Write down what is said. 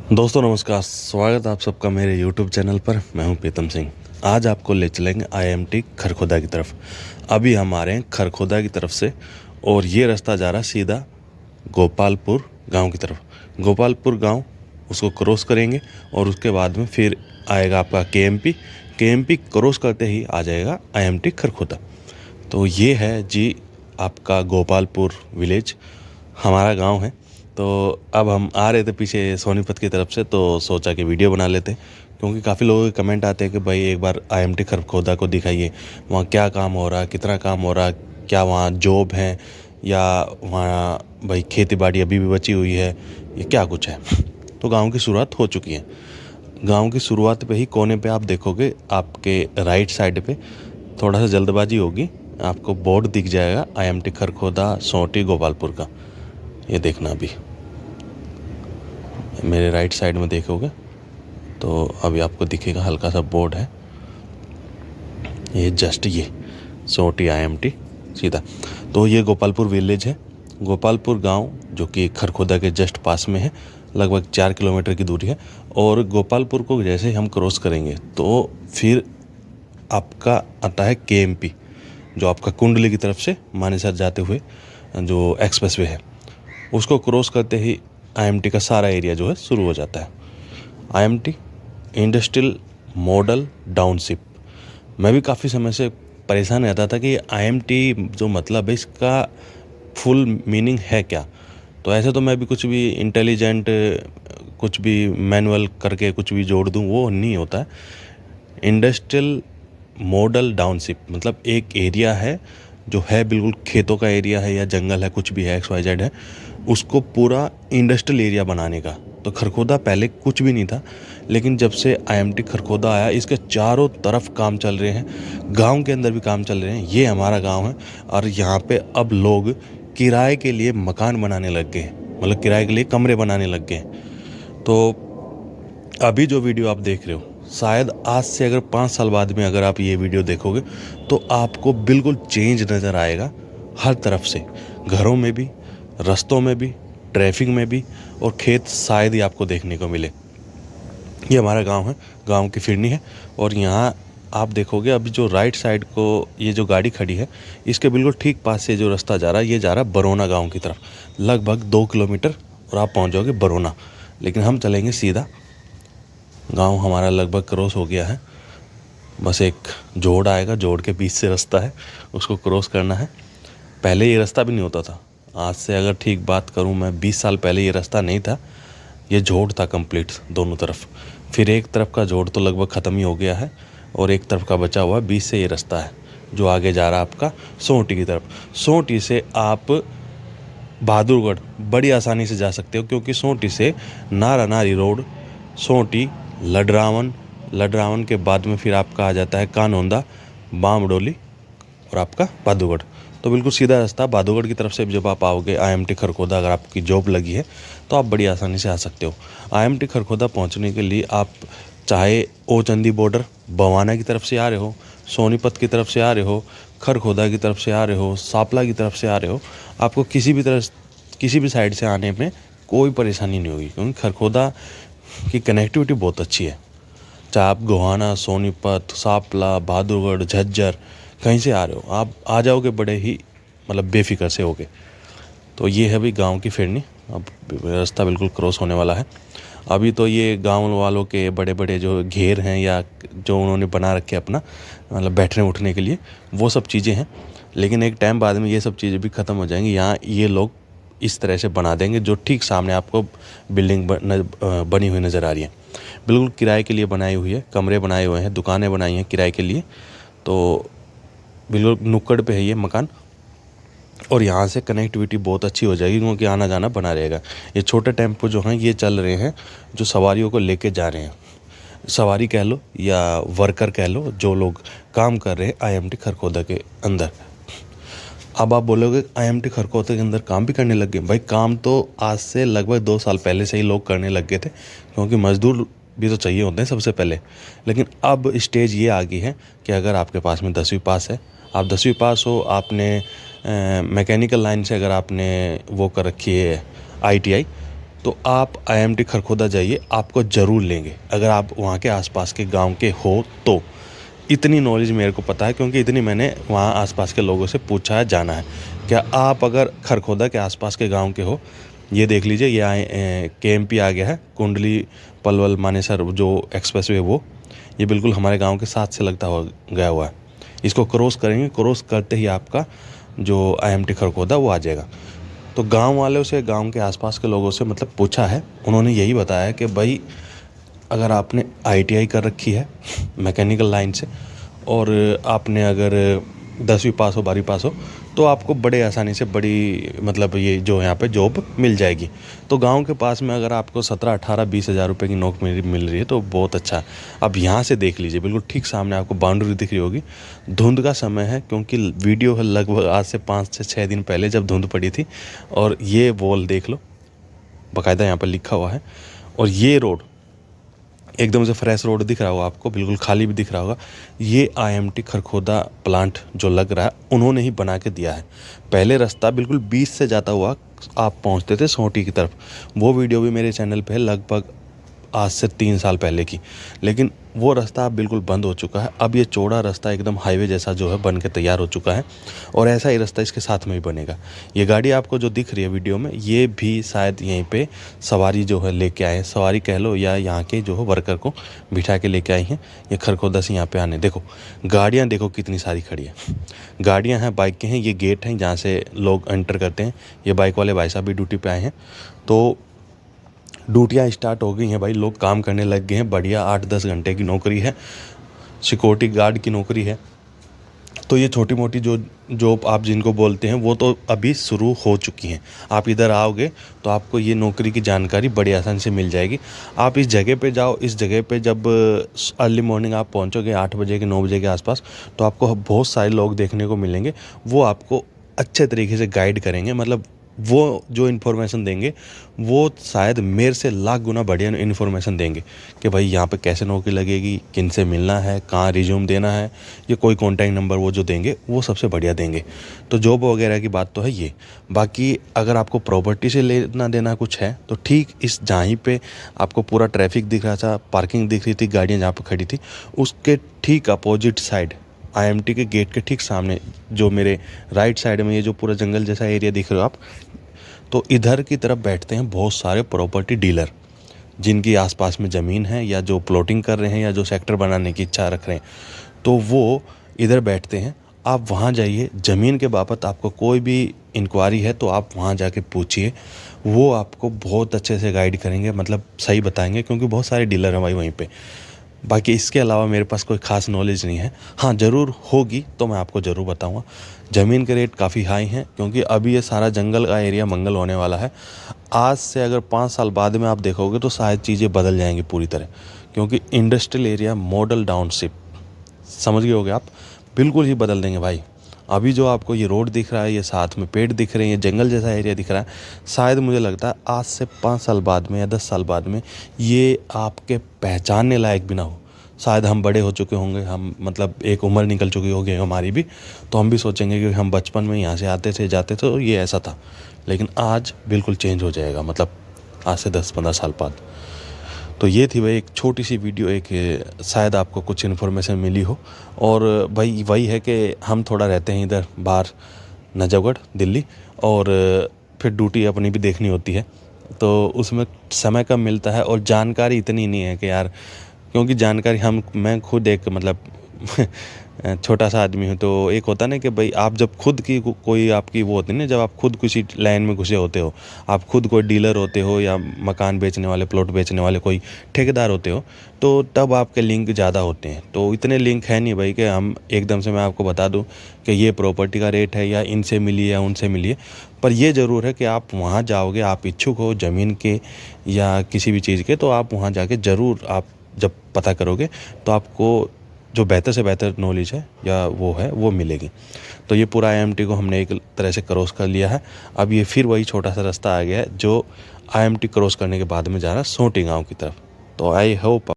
दोस्तों नमस्कार, स्वागत है आप सबका मेरे YouTube चैनल पर। मैं हूं प्रीतम सिंह। आज आपको ले चलेंगे IMT खरखोदा की तरफ। अभी हम आ रहे हैं खरखोदा की तरफ से और ये रास्ता जा रहा है सीधा गोपालपुर गांव की तरफ। गोपालपुर गांव उसको क्रॉस करेंगे और उसके बाद में फिर आएगा आपका KMP क्रॉस करते ही आ जाएगा IMT खरखोदा। तो ये है जी आपका गोपालपुर विलेज, हमारा गांव है। तो अब हम आ रहे थे पीछे सोनीपत की तरफ से, तो सोचा कि वीडियो बना लेते हैं, क्योंकि काफ़ी लोगों के कमेंट आते हैं कि भाई एक बार IMT खरखोदा को दिखाइए, वहाँ क्या काम हो रहा है, कितना काम हो रहा है, क्या वहाँ जॉब है या वहाँ भाई खेती बाड़ी अभी भी बची हुई है, ये क्या कुछ है। तो गांव की शुरुआत हो चुकी है। गांव की शुरुआत पे ही कोने पे आप देखोगे, आपके राइट साइड पे थोड़ा सा जल्दबाजी होगी, आपको बोर्ड दिख जाएगा IMT खरखोदा सोटी गोपालपुर का। ये देखना, अभी मेरे राइट साइड में देखोगे तो अभी आपको दिखेगा हल्का सा बोर्ड है, ये जस्ट ये सोटी IMT सीधा। तो ये गोपालपुर विलेज है, गोपालपुर गांव जो कि खरखोदा के जस्ट पास में है, लगभग 4 किलोमीटर की दूरी है। और गोपालपुर को जैसे हम क्रॉस करेंगे तो फिर आपका आता है KMP, जो आपका कुंडली की तरफ से मानेसर जाते हुए जो एक्सप्रेस वे है, उसको क्रॉस करते ही IMT का सारा एरिया जो है शुरू हो जाता है। IMT industrial model township. मैं भी काफ़ी समय से परेशान रहता था कि IMT जो मतलब है इसका फुल मीनिंग है क्या। तो ऐसे तो मैं भी कुछ भी इंटेलिजेंट कुछ भी मैनुअल करके कुछ भी जोड़ दूं, वो नहीं होता है। इंडस्ट्रियल मॉडल टाउनशिप मतलब एक एरिया है जो है बिल्कुल खेतों का एरिया है या जंगल है, कुछ भी है, XYZ है, उसको पूरा इंडस्ट्रियल एरिया बनाने का। तो खरखोदा पहले कुछ भी नहीं था, लेकिन जब से IMT खरखोदा आया, इसके चारों तरफ काम चल रहे हैं, गांव के अंदर भी काम चल रहे हैं। ये हमारा गांव है और यहाँ पे अब लोग किराए के लिए मकान बनाने लग गए, मतलब किराए के लिए कमरे बनाने लग गए। तो अभी जो वीडियो आप देख रहे हो, शायद आज से अगर 5 साल बाद में अगर आप ये वीडियो देखोगे तो आपको बिल्कुल चेंज नज़र आएगा, हर तरफ से, घरों में भी, रास्तों में भी, ट्रैफिक में भी, और खेत शायद ही आपको देखने को मिले। ये हमारा गांव है, गांव की फिरनी है। और यहाँ आप देखोगे अभी जो राइट साइड को ये जो गाड़ी खड़ी है, इसके बिल्कुल ठीक पास से जो रास्ता जा रहा है, ये जा रहा है बरोना गाँव की तरफ, लगभग 2 किलोमीटर और आप पहुँच जाओगे बरोना। लेकिन हम चलेंगे सीधा, गांव हमारा लगभग क्रॉस हो गया है, बस एक जोड़ आएगा, जोड़ के बीच से रास्ता है, उसको क्रॉस करना है। पहले ये रास्ता भी नहीं होता था, आज से अगर ठीक बात करूं मैं 20 साल पहले ये रास्ता नहीं था, ये जोड़ था कंप्लीट दोनों तरफ। फिर एक तरफ का जोड़ तो लगभग ख़त्म ही हो गया है और एक तरफ का बचा हुआ बीच से ये रास्ता है जो आगे जा रहा है आपका सोटी की तरफ। सोटी से आप बहादुरगढ़ बड़ी आसानी से जा सकते हो, क्योंकि सोटी से नारा नारी रोड, सोटी, लडरावन के बाद में फिर आपका आ जाता है कानोंदा, बामडोली और आपका बहादुरगढ़। तो बिल्कुल सीधा रास्ता बहादुरगढ़ की तरफ से जब आप आओगे IMT खरखोदा, अगर आपकी जॉब लगी है तो आप बड़ी आसानी से आ सकते हो। IMT खरखोदा पहुंचने के लिए आप चाहे ओचंदी बॉर्डर बवाना की तरफ से आ रहे हो, सोनीपत की तरफ से आ रहे हो, खरखोदा की तरफ से आ रहे हो, सापला की तरफ से आ रहे हो, आपको किसी भी साइड से आने में कोई परेशानी नहीं होगी, क्योंकि खरखोदा की कनेक्टिविटी बहुत अच्छी है। चाहे आप गोहाना, सोनीपत, सापला, बहादुरगढ़, झज्जर कहीं से आ रहे हो, आप आ जाओगे बड़े ही मतलब बेफिक्र से होगे। तो ये है अभी गांव की फिरनी, अब रास्ता बिल्कुल क्रॉस होने वाला है। अभी तो ये गांव वालों के बड़े बड़े जो घेर हैं या जो उन्होंने बना रखे अपना मतलब बैठने उठने के लिए, वो सब चीज़ें हैं। लेकिन एक टाइम बाद में ये सब चीज़ें भी ख़त्म हो जाएंगी। यहाँ ये लोग इस तरह से बना देंगे, जो ठीक सामने आपको बिल्डिंग बनी हुई नज़र आ रही है, बिल्कुल किराए के लिए बनाई हुई है, कमरे बनाए हुए हैं, दुकानें बनाई हैं किराए के लिए। तो बिल्कुल नुक्कड़ पे है ये मकान और यहाँ से कनेक्टिविटी बहुत अच्छी हो जाएगी, क्योंकि आना जाना बना रहेगा। ये छोटे टेम्पो जो हैं ये चल रहे हैं, जो सवारियों को लेके जा रहे हैं, सवारी कह लो या वर्कर कह लो, जो लोग काम कर रहे हैं IMT खरखोदा के अंदर। अब आप बोलोगे IMT खरखोदा के अंदर काम भी करने लग गए। भाई काम तो आज से लगभग 2 साल पहले से ही लोग करने लग गए थे, क्योंकि मजदूर भी तो चाहिए होते हैं सबसे पहले। लेकिन अब स्टेज ये आ गई है कि अगर आपके पास में 10वीं पास है, आप 10वीं पास हो, आपने मैकेनिकल लाइन से अगर आपने वो कर रखी है ITI, तो आप IMT खरखोदा जाइए, आपको ज़रूर लेंगे अगर आप वहाँ के आसपास के गांव के हो तो। इतनी नॉलेज मेरे को पता है क्योंकि इतनी मैंने वहाँ आसपास के लोगों से पूछा है, जाना है। क्या आप अगर खरखोदा के आसपास के गांव के हो, ये देख लीजिए, ये KMP आ गया है, कुंडली पलवल मानेसर जो एक्सप्रेसवे, वो ये बिल्कुल हमारे गांव के साथ से लगता हुआ गया हुआ है। इसको क्रॉस करेंगे, क्रॉस करते ही आपका जो IMT खरखोदा वो आ जाएगा। तो गांव वालों से, गांव के आसपास के लोगों से मतलब पूछा है, उन्होंने यही बताया कि भाई अगर आपने ITI कर रखी है मैकेनिकल लाइन से और आपने अगर 10वीं पास हो, 12वीं पास हो, तो आपको बड़े आसानी से बड़ी मतलब ये जो यहाँ पे जॉब मिल जाएगी। तो गांव के पास में अगर आपको 17, 18, 20 हज़ार रुपये की नौकरी मिल रही है तो बहुत अच्छा। अब यहाँ से देख लीजिए, बिल्कुल ठीक सामने आपको बाउंड्री दिख रही होगी। धुंध का समय है क्योंकि वीडियो है लगभग आज से 5 से 6 दिन पहले जब धुंध पड़ी थी। और ये वॉल देख लो, बाकायदा यहाँ पर लिखा हुआ है। और ये रोड एकदम से फ्रेश रोड दिख रहा होगा आपको, बिल्कुल खाली भी दिख रहा होगा। ये IMT खरखोदा प्लांट जो लग रहा है उन्होंने ही बना के दिया है। पहले रास्ता बिल्कुल 20 से जाता हुआ आप पहुंचते थे सोटी की तरफ। वो वीडियो भी मेरे चैनल पे है, लगभग आज से 3 साल पहले की। लेकिन वो रास्ता अब बिल्कुल बंद हो चुका है। अब ये चौड़ा रास्ता एकदम हाईवे जैसा जो है बन के तैयार हो चुका है और ऐसा ही रास्ता इसके साथ में ही बनेगा। ये गाड़ी आपको जो दिख रही है वीडियो में, ये भी शायद यहीं पे सवारी जो है लेके आए, सवारी कह लो या यहाँ के जो है वर्कर को बिठा के लेके आई हैं। ये खरखोदा से यहाँ पे आने, देखो गाड़ियाँ देखो कितनी सारी खड़ी है। गाड़ियाँ हैं, बाइक के हैं, ये गेट हैं जहाँ से लोग एंटर करते हैं। ये बाइक वाले भाई साहब भी ड्यूटी पे आए हैं। तो ड्यूटियाँ स्टार्ट हो गई हैं भाई, लोग काम करने लग गए हैं। बढ़िया 8-10 घंटे की नौकरी है, सिक्योरिटी गार्ड की नौकरी है। तो ये छोटी मोटी जो जॉब आप जिनको बोलते हैं वो तो अभी शुरू हो चुकी हैं। आप इधर आओगे तो आपको ये नौकरी की जानकारी बड़ी आसानी से मिल जाएगी। आप इस जगह पे जाओ, इस जगह पे जब अर्ली मॉर्निंग आप पहुंचोगे 8 बजे के 9 बजे के आसपास, तो आपको बहुत सारे लोग देखने को मिलेंगे। वो आपको अच्छे तरीके से गाइड करेंगे, मतलब वो जो इन्फॉर्मेशन देंगे वो शायद मेरे से लाख गुना बढ़िया इन्फॉर्मेशन देंगे कि भाई यहाँ पे कैसे नौकरी लगेगी, किन से मिलना है, कहाँ रिज्यूम देना है, या कोई कॉन्टैक्ट नंबर वो जो देंगे वो सबसे बढ़िया देंगे। तो जॉब वगैरह की बात तो है ये। बाकी अगर आपको प्रॉपर्टी से लेना देना कुछ है तो ठीक इस जहीं पे आपको पूरा ट्रैफिक दिख रहा था, पार्किंग दिख रही थी, गाड़ियाँ जहाँ पर खड़ी थी, उसके ठीक अपोजिट साइड IMT के गेट के ठीक सामने जो मेरे राइट साइड में ये जो पूरा जंगल जैसा एरिया दिख रहे हो आप, तो इधर की तरफ बैठते हैं बहुत सारे प्रॉपर्टी डीलर जिनकी आसपास में ज़मीन है या जो प्लॉटिंग कर रहे हैं या जो सेक्टर बनाने की इच्छा रख रहे हैं, तो वो इधर बैठते हैं। आप वहाँ जाइए, ज़मीन के बाबत आपको कोई भी इंक्वायरी है तो आप वहाँ जाके पूछिए, वो आपको बहुत अच्छे से गाइड करेंगे, मतलब सही बताएंगे, क्योंकि बहुत सारे डीलर हैं भाई वहीं पे। बाकी इसके अलावा मेरे पास कोई ख़ास नॉलेज नहीं है। हाँ ज़रूर होगी तो मैं आपको ज़रूर बताऊंगा। ज़मीन के रेट काफ़ी हाई हैं क्योंकि अभी ये सारा जंगल का एरिया मंगल होने वाला है। आज से अगर 5 साल बाद में आप देखोगे तो शायद चीज़ें बदल जाएंगी पूरी तरह, क्योंकि इंडस्ट्रियल एरिया मॉडल टाउनशिप, समझ गए होगे आप, बिल्कुल ही बदल देंगे भाई। अभी जो आपको ये रोड दिख रहा है, ये साथ में पेड़ दिख रहे हैं, ये जंगल जैसा एरिया दिख रहा है, शायद मुझे लगता है आज से 5 साल बाद में या 10 साल बाद में ये आपके पहचानने लायक भी ना हो। शायद हम बड़े हो चुके होंगे, हम मतलब एक उम्र निकल चुकी होगी हमारी भी, तो हम भी सोचेंगे कि हम बचपन में यहाँ से आते थे जाते थे तो ये ऐसा था। लेकिन आज बिल्कुल चेंज हो जाएगा, मतलब आज से 10-15 साल बाद। तो ये थी भाई एक छोटी सी वीडियो, एक शायद आपको कुछ इन्फॉर्मेशन मिली हो। और भाई वही है कि हम थोड़ा रहते हैं इधर बाहर नजफगढ़ दिल्ली, और फिर ड्यूटी अपनी भी देखनी होती है, तो उसमें समय कम मिलता है और जानकारी इतनी नहीं है कि यार, क्योंकि जानकारी मैं खुद एक मतलब छोटा सा आदमी हूँ। तो एक होता ना कि भाई आप जब खुद की कोई आपकी वो होती है ना, जब आप खुद किसी लाइन में घुसे होते हो, आप खुद कोई डीलर होते हो या मकान बेचने वाले, प्लॉट बेचने वाले कोई ठेकेदार होते हो, तो तब आपके लिंक ज़्यादा होते हैं। तो इतने लिंक है नहीं भाई कि हम एकदम से मैं आपको बता दूं कि ये प्रॉपर्टी का रेट है या इनसे मिलिए या उनसे मिलिए। पर ये ज़रूर है कि आप वहाँ जाओगे, आप इच्छुक हो ज़मीन के या किसी भी चीज़ के, तो आप वहाँ जाके ज़रूर आप जब पता करोगे तो आपको जो बेहतर से बेहतर नॉलेज है या वो मिलेगी। तो ये पूरा IMT को हमने एक तरह से क्रॉस कर लिया है। अब ये फिर वही छोटा सा रास्ता आ गया है जो IMT क्रॉस करने के बाद में जा रहा है सोटी गाँव की तरफ। तो आई होप